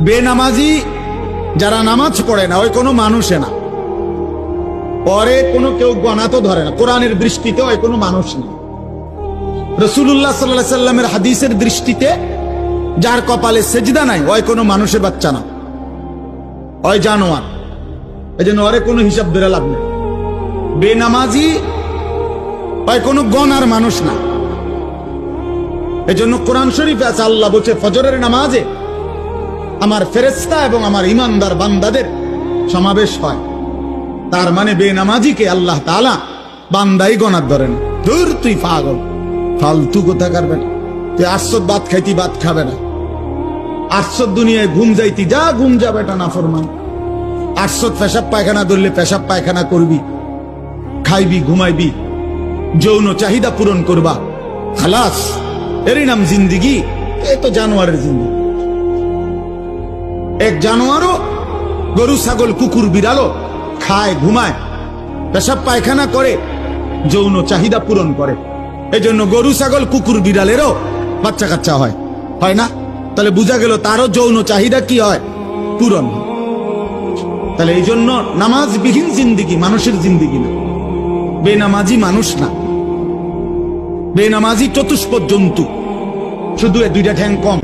বেনামাজি যারা নামাজ পড়ে না ওই কোনো মানুষে না, পরে কোনো কেউ গণাতো ধরে না, কোরআনের দৃষ্টিতে ওই কোনো মানুষ না। রাসূলুল্লাহ সাল্লাল্লাহু আলাইহি সাল্লামের হাদিসের দৃষ্টিতে যার কপালে সেজদা নাই ওই কোনো মানুষের বাচ্চা না, ওই জানোয়ার। এই জন্য ওরে কোনো হিসাব ধরে লাভ নেই। বেনামাজি ওই কোনো গণার মানুষ না। এই জন্য কোরআন শরীফে আছে, আল্লাহ বলছে ফজরের নামাজে আমার ফেরেশতা এবং আমার ইমানদার বান্দাদের সমাবেশ হয়। তার মানে বেনামাজিকে আল্লাহ তাআলা বান্দাই গণার ধরেন। দূর তুই পাগল, ফালতু কথা করবে না। তুই 800 ভাত খাইতি, ভাত খাবে না। 800 দুনিয়ায় ঘুম যাইতি, যা ঘুম যাবে, এটা নাফরমান। 800 পেশাব পায়খানা ধরলে পেশাব পায়খানা করবি, খাইবি, ঘুমাইবি, যৌন চাহিদা পূরণ করবা, খালাস। এরই নাম জিন্দিগি। এ তো জানোয়ারের জিন্দিগি। এক জানোয়ারও গরু, ছাগল, কুকুর, বিড়ালও খায়, ঘুমায়, পেশাব পায়খানা করে, যৌন চাহিদা পূরণ করে। এই জন্য গরু, ছাগল, কুকুর, বিড়ালেরও বাচ্চা কাচ্চা হয়, হয় না? তাহলে বোঝা গেল তারও যৌন চাহিদা কি হয়? পূরণ। তাহলে এই জন্য নামাজবিহীন জিন্দিগি মানুষের জিন্দিগি না, বেনামাজি মানুষ না। বেনামাজি চতুষ্পদ জন্তু, শুধু এ দুইটা ঠ্যাং কম।